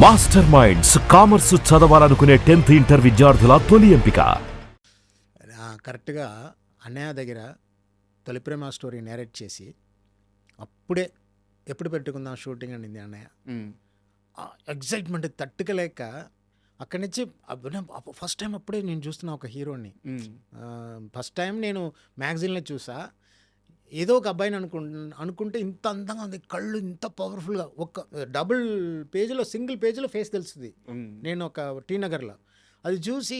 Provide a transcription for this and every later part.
Master minds commerce చదవాలనుకునే 10th inter విద్యార్థుల తొలి ఎంపిక. కరెక్ట్గా అన్నయ్య దగ్గర తొలి ప్రేమ స్టోరీ నేరేట్ చేసి అప్పుడే ఎప్పుడు పెట్టుకుందాం షూటింగ్ అనింది అన్నయ్య. ఎగ్జైట్మెంట్ తట్టుకలేక అక్కడి నుంచి ఫస్ట్ టైం అప్పుడే నేను చూస్తున్నా ఒక హీరోని. ఫస్ట్ టైం నేను మ్యాగజైన్లో చూసా. ఏదో ఒక అబ్బాయిని అనుకుంటే ఇంత అందంగా ఉంది, కళ్ళు ఇంత పవర్ఫుల్గా, ఒక డబుల్ పేజీలో సింగిల్ పేజీలో ఫేస్ తెలుస్తుంది. నేను ఒక టీ నగర్లో అది చూసి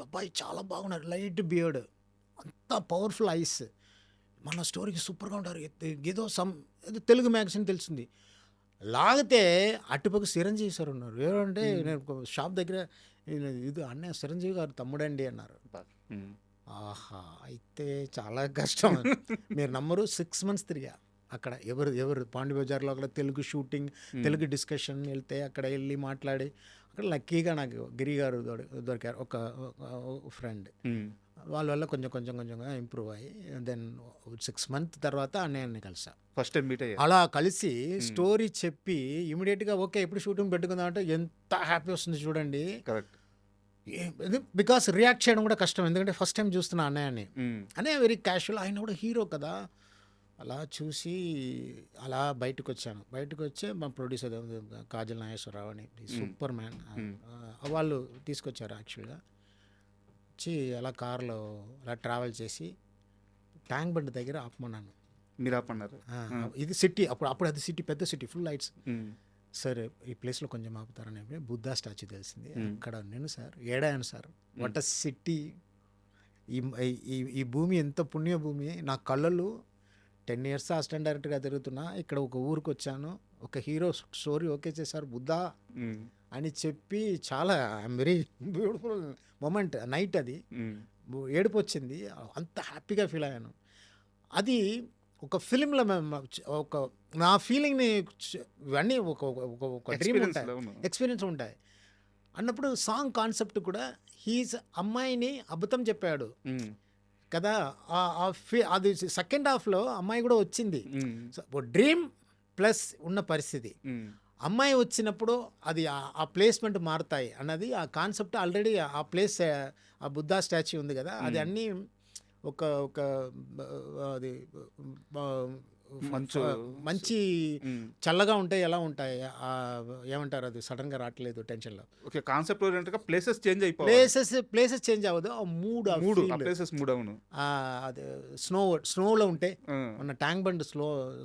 అబ్బాయి చాలా బాగున్నారు, లైట్ బియర్డ్, అంత పవర్ఫుల్ ఐస్, మన స్టోరీకి సూపర్గా ఉంటారు. ఏదో తెలుగు మ్యాగజైన్ తెలిసింది. లాగితే అటుపక్క చిరంజీవి సార్ ఉన్నారు. ఏమంటే నేను షాప్ దగ్గర ఇది అన్నయ్య చిరంజీవి గారు తమ్ముడండి అన్నారు. ఆహా, అయితే చాలా కష్టం. మీరు నమ్మరు, 6 months తిరిగా అక్కడ. ఎవరు పాండి బజార్లో అక్కడ తెలుగు షూటింగ్, తెలుగు డిస్కషన్ వెళ్తే అక్కడ వెళ్ళి మాట్లాడి అక్కడ లక్కీగా నాకు గిరి గారు దొరికారు, ఒక ఫ్రెండ్. వాళ్ళ వల్ల కొంచెంగా ఇంప్రూవ్ అయ్యి దెన్ 6 months తర్వాత అన్నయ్యని కలిసా. ఫస్ట్ టైం మీట్ అయ్యా. అలా కలిసి స్టోరీ చెప్పి ఇమీడియట్గా ఓకే ఎప్పుడు షూటింగ్ పెట్టుకుందాం అంటే ఎంత హ్యాపీ వస్తుంది చూడండి. కరెక్ట్. బికాస్ రియాక్ట్ చేయడం కూడా కష్టం, ఎందుకంటే ఫస్ట్ టైం చూస్తున్నా అన్నయ్యని. అన్నయ్య వెరీ క్యాషువల్, ఆయన కూడా హీరో కదా. అలా చూసి అలా బయటకు వచ్చి మా ప్రొడ్యూసర్ కాజల్ నాగేశ్వరరావు అని సూపర్ మ్యాన్, వాళ్ళు తీసుకొచ్చారు. యాక్చువల్గా వచ్చి అలా కార్లో అలా ట్రావెల్ చేసి ట్యాంక్ బండ్ దగ్గర ఆపమన్నాను. మీరు ఆపన్నారు. ఇది సిటీ, అప్పుడు అది సిటీ, పెద్ద సిటీ, ఫుల్ లైట్స్. సార్ ఈ ప్లేస్లో కొంచెం ఆపుతారని బుద్ధా స్టాచ్యూ తెలిసింది. అక్కడ నేను సార్ ఏడాను సార్, వాట్ అ సిటీ, ఈ భూమి ఎంత పుణ్య భూమి. నా కళ్ళలు 10 years అసిస్టెంట్ డైరెక్టర్గా తిరుగుతున్నా, ఇక్కడ ఒక ఊరికి వచ్చాను, ఒక హీరో స్టోరీ ఓకే చేశారు బుద్ధా అని చెప్పి చాలా I am very beautiful moment. Night అది ఏడుపు వచ్చింది, అంత హ్యాపీగా ఫీల్ అయ్యాను. అది ఒక ఫిలింలో ఒక నా ఫీలింగ్ని ఇవన్నీ ఒక డ్రీమ్ ఉంటాయి, ఎక్స్పీరియన్స్ ఉంటాయి అన్నప్పుడు సాంగ్ కాన్సెప్ట్ కూడా హీస్ అమ్మాయిని అద్భుతం చెప్పాడు కదా. అది సెకండ్ హాఫ్లో అమ్మాయి కూడా వచ్చింది. డ్రీమ్ ప్లస్ ఉన్న పరిస్థితి, అమ్మాయి వచ్చినప్పుడు అది ఆ ప్లేస్మెంట్ మారుతాయి అన్నది ఆ కాన్సెప్ట్. ఆల్రెడీ ఆ ప్లేస్, ఆ బుద్ధా స్టాచ్యూ ఉంది కదా, అది అన్నీ ఒక అది మంచి చల్లగా ఉంటాయి. ఎలా ఉంటాయి ఏమంటారు, అది సడన్గా రావట్లేదు టెన్షన్లో. ఓకే, కాన్సెప్ట్ ఓరియంటెడ్గా ప్లేసెస్ చేంజ్ అయిపోయి ప్లేసెస్ చేంజ్ అవ్వదు, ఆ మూడ్ ప్లేసెస్ మూడ్. అవును, అది స్నోలో ఉంటే మన ట్యాంక్ బండ్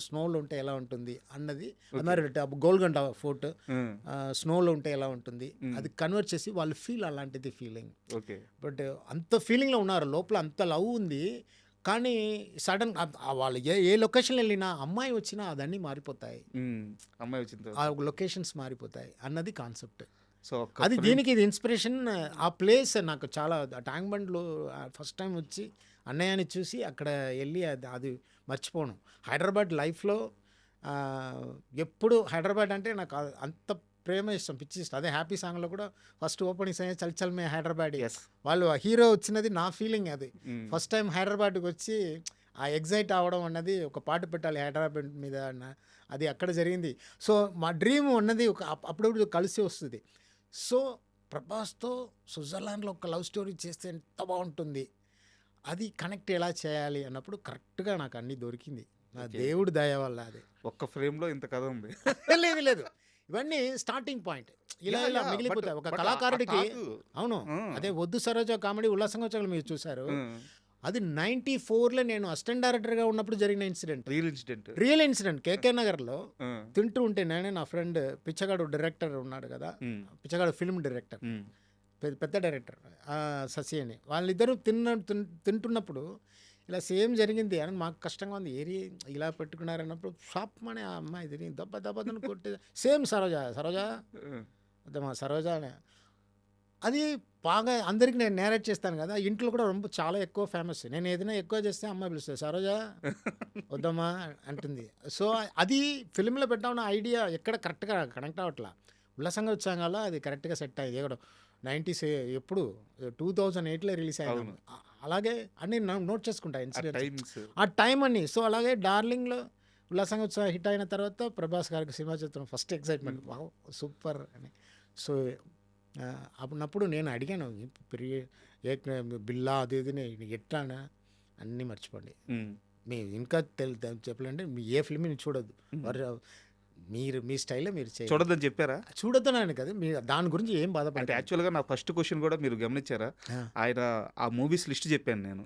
స్నోలో ఉంటే ఎలా ఉంటుంది అన్నది. మరి గోల్కొండ ఫోర్ట్ స్నోలో ఉంటే ఎలా ఉంటుంది అది కన్వర్ట్ చేసి వాళ్ళు ఫీల్, అలాంటిది ఫీలింగ్. ఓకే, బట్ అంత ఫీలింగ్లో ఉన్నారు, లోపల అంత లవ్ ఉంది. కానీ సడన్ వాళ్ళు ఏ లొకేషన్ వెళ్ళినా అమ్మాయి వచ్చినా అదన్నీ మారిపోతాయి, అమ్మాయి వచ్చింది ఆ లొకేషన్స్ మారిపోతాయి అన్నది కాన్సెప్ట్. సో అది దీనికి ఇది ఇన్స్పిరేషన్. ఆ ప్లేస్ నాకు చాలా, ట్యాంక్ బండ్లో ఫస్ట్ టైం వచ్చి అన్నయ్యని చూసి అక్కడ వెళ్ళి అది మర్చిపోను. హైదరాబాద్ లైఫ్లో ఎప్పుడు హైదరాబాద్ అంటే నాకు అంత ప్రేమ, ఇష్టం, పిచ్చి ఇష్టం. అదే హ్యాపీ సాంగ్లో కూడా ఫస్ట్ ఓపెనింగ్ సాంగ్ చల్ చల్ మే హైదరాబాద్, వాళ్ళు హీరో వచ్చినది నా ఫీలింగ్. అది ఫస్ట్ టైం హైదరాబాద్కి వచ్చి ఆ ఎగ్జైట్ అవ్వడం అన్నది, ఒక పాట పెట్టాలి హైదరాబాద్ మీద అన్న, అది అక్కడ జరిగింది. సో మా డ్రీమ్ ఉన్నది అప్పుడప్పుడు కలిసి వస్తుంది. సో ప్రభాస్తో స్విట్జర్లాండ్లో ఒక లవ్ స్టోరీ చేస్తే ఎంత బాగుంటుంది, అది కనెక్ట్ ఎలా చేయాలి అన్నప్పుడు కరెక్ట్గా నాకు అన్నీ దొరికింది, నా దేవుడి దయ వల్ల. అది ఒక్క ఫ్రేమ్లో ఇంత కథ ఉంది. లేదు ఇవన్నీ స్టార్టింగ్ పాయింట్, ఇలా మిగిలిపోతాయి ఒక కళాకారుడికి. అవును, అదే వద్దు సరోజ కామెడీ ఉల్లాసంగా వచ్చాక మీరు చూసారు. అది 94లో నేను అసిస్టెంట్ డైరెక్టర్గా ఉన్నప్పుడు జరిగిన రియల్ ఇన్సిడెంట్. కేకే నగర్లో తింటూ ఉంటే నేను, నా ఫ్రెండ్ పిచ్చగాడు డైరెక్టర్ ఉన్నాడు కదా, పిచ్చగాడు ఫిల్మ్ డైరెక్టర్, పెద్ద డైరెక్టర్ శశి అని, వాళ్ళిద్దరూ తింటున్నప్పుడు ఇలా సేమ్ జరిగింది అని మాకు కష్టంగా ఉంది. ఇలా పెట్టుకున్నారన్నప్పుడు షాప్ మనే ఆ అమ్మాయి తిరిగి దెబ్బని కొట్టి సేమ్ సరోజా అదమ్మా సరోజా అని. అది బాగా అందరికీ నేను నేరేట్ చేస్తాను కదా, ఇంట్లో కూడా చాలా ఎక్కువ ఫేమస్. నేను ఏదైనా ఎక్కువ చేస్తే అమ్మాయి పిలుస్తుంది, సరోజా వద్దమ్మా అంటుంది. సో అది ఫిల్మ్లో పెట్టామన్న ఐడియా ఎక్కడ కరెక్ట్గా కనెక్ట్ అవ్వట్లా. ఉల్లాసంగా వచ్చాక అది కరెక్ట్గా సెట్ అయ్యింది. ఎక్కడ 90s ఎప్పుడు 2008లో రిలీజ్ అయ్యాను. అలాగే అన్నీ నోట్ చేసుకుంటా ఇన్సిడెంట్స్, ఆ టైం అన్ని. సో అలాగే డార్లింగ్లో ఉల్లాసంగా ఉత్సవం హిట్ అయిన తర్వాత ప్రభాస్ గారికి సినిమా చిత్రం ఫస్ట్ ఎక్సైట్మెంట్ వావ్ సూపర్ అని. సో అప్పుడప్పుడు నేను అడిగాను బిల్లా అది ఇది ఎట్లా అన్నీ మర్చిపోండి. ఇంకా చెప్పాలంటే మీ ఏ ఫిల్మ్ చూడొద్దు, మీరు మీ స్టైల్లో మీరు చేయండి. చూడొద్దని చెప్పారా? చూడొద్దనని కదా, మీరు దాని గురించి ఏం అంటే బాధపడండి. యాక్చువల్గా నా ఫస్ట్ క్వశ్చన్ కూడా మీరు గమనించారా? ఆయన ఆ మూవీస్ లిస్ట్ చెప్పాను నేను.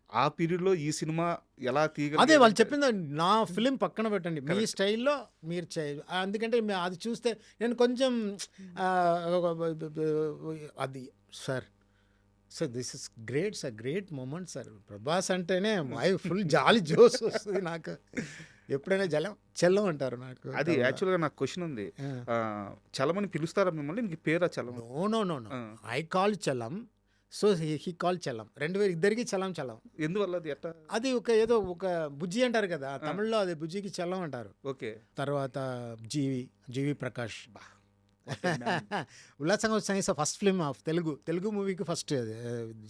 ఆ పీరియడ్లో ఈ సినిమా ఎలా తీయగలిగారు అదే వాళ్ళు అంటే- చెప్పింది, నా ఫిలిం పక్కన పెట్టండి, మీ స్టైల్లో మీరు చేయాలి. అందుకంటే అది చూస్తే నేను కొంచెం అది sir this is great sir, great moment sir. Prabhas అంటేనే మై ఫుల్ జాలి జోస్ వస్తుంది నాకు. ఎప్పుడైనా చెల్లం అంటారు నాకు. అది యాక్చువల్గా నాకు క్వశ్చన్ ఉంది. చలమని పిలుస్తారా మిమ్మల్ని? నీకు పేరా Chalam? No I call Chalam, so he call Chalam. ఇద్దరికి చలం. ఎందువల్ల అది ఎట్టా? అది ఏదో ఒక బుజ్జి అంటారు కదా తమిళ్లో, అది బుజ్జికి చలం అంటారు. ఓకే. తర్వాత జీవి ప్రకాష్. ఉల్లాసంగా వచ్చిన ఫస్ట్ ఫిల్మ్ ఆఫ్ తెలుగు మూవీకి ఫస్ట్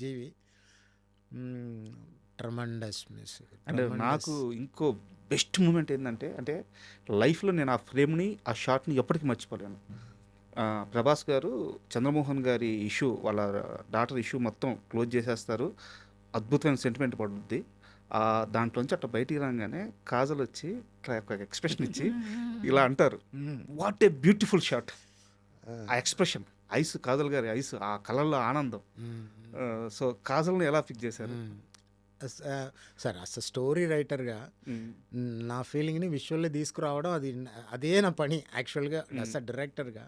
జీవి. Tremendous miss. అంటే నాకు ఇంకో బెస్ట్ మూమెంట్ ఏంటంటే, అంటే లైఫ్లో నేను ఆ ఫ్రేమ్ని, ఆ షాట్ని ఎప్పటికీ మర్చిపోలేను. ప్రభాస్ గారు చంద్రమోహన్ గారి ఇష్యూ, వాళ్ళ డాటర్ ఇష్యూ మొత్తం క్లోజ్ చేసేస్తారు. అద్భుతమైన సెంటిమెంట్ పడుద్ది. దాంట్లోంచి అట్లా బయటికి రాగానే కాజల్ వచ్చి ఇట్లా ఒక ఎక్స్ప్రెషన్ ఇచ్చి ఇలా అంటారు, వాట్ ఏ బ్యూటిఫుల్ షాట్. ఆ ఎక్స్ప్రెషన్, ఐస్, కాజల్ గారి ఐస్, ఆ కలర్లో ఆనందం. సో కాజల్ని ఎలా ఫిక్స్ చేశారు? సార్ అసలు స్టోరీ రైటర్గా నా ఫీలింగ్ని విజువల్లీ తీసుకురావడం అదే నా పని యాక్చువల్గా. అసలు డైరెక్టర్గా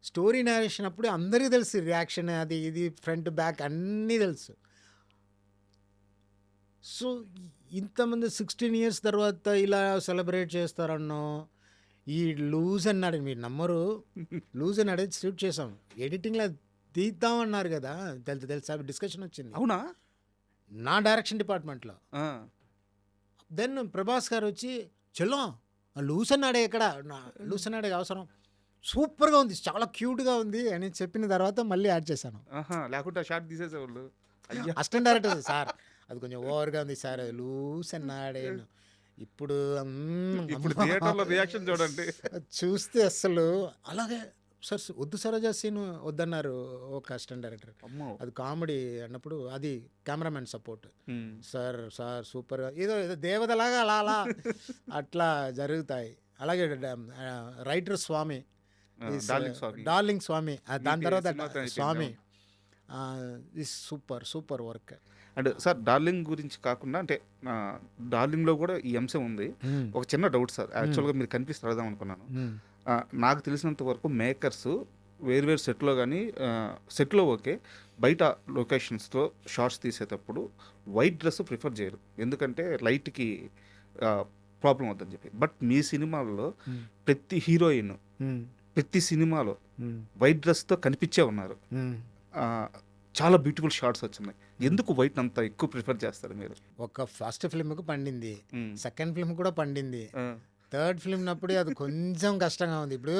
స్టోరీ నేరేషన్ అప్పుడు అందరికీ తెలుసు రియాక్షన్, అది ఇది ఫ్రంట్ బ్యాక్ అన్నీ తెలుసు. సో ఇంతమంది 16 years తర్వాత ఇలా సెలబ్రేట్ చేస్తారన్నో, ఈ లూజ్ అన్నాడు, మీరు నమ్మరు, లూజ్ అన్నాడు షూట్ చేసాం, ఎడిటింగ్లో తీద్దామన్నారు కదా, తెలుసా డిస్కషన్ వచ్చింది. అవునా? నా డైరెక్షన్ డిపార్ట్మెంట్లో. దెన్ ప్రభాస్ గారు వచ్చి చెల్లో లూస్ అన్నాడే ఎక్కడ, లూస్ అన్నాడే అవసరం, సూపర్గా ఉంది, చాలా క్యూట్గా ఉంది అని చెప్పిన తర్వాత మళ్ళీ యాడ్ చేశాను. లేకుంటే షాట్ తీసేసేవాళ్ళు. అసిస్టెంట్ డైరెక్టర్ సార్ అది కొంచెం ఓవర్గా ఉంది సార్, లూస్ అన్నాడే. ఇప్పుడు థియేటర్లో రియాక్షన్ చూడండి, చూస్తే అసలు అలాగే సార్ వద్దు సరోజా సీన్ వద్దన్నారు ఒక అసిస్టెంట్ డైరెక్టర్. అది కామెడీ అన్నప్పుడు అది కెమెరామెన్ సపోర్ట్, సార్ సూపర్గా ఏదో దేవతలాగా అలా అట్లా జరుగుతాయి. అలాగే రైటర్ స్వామి, డార్లింగ్ స్వామి, దాని తర్వాత స్వామి, సూపర్ వర్క్. అంటే సార్ డార్లింగ్ గురించి కాకుండా, అంటే డార్లింగ్లో కూడా ఈ అంశం ఉంది. ఒక చిన్న డౌట్ సార్, యాక్చువల్గా మీరు కనిపిస్తే అడదాం అనుకున్నాను. నాకు తెలిసినంత వరకు మేకర్స్ వేరు సెట్లో కానీ, సెట్లో ఓకే, బయట లొకేషన్స్లో షార్ట్స్ తీసేటప్పుడు వైట్ డ్రెస్ ప్రిఫర్ చేయరు, ఎందుకంటే లైట్కి ప్రాబ్లం అవుతుందని చెప్పి. బట్ మీ సినిమాల్లో ప్రతి హీరోయిన్ ప్రతి సినిమాలో వైట్ డ్రెస్తో కనిపించే ఉన్నారు. చాలా బ్యూటిఫుల్ షార్ట్స్ వచ్చినాయి. ఎందుకు వైట్ అంత ఎక్కువ ప్రిఫర్ చేస్తారు మీరు? ఒక ఫస్ట్ ఫిల్మ్కి పండింది, సెకండ్ ఫిల్మ్ కూడా పండింది, థర్డ్ ఫిల్మ్ నప్పుడు అది కొంచెం కష్టంగా ఉంది. ఇప్పుడు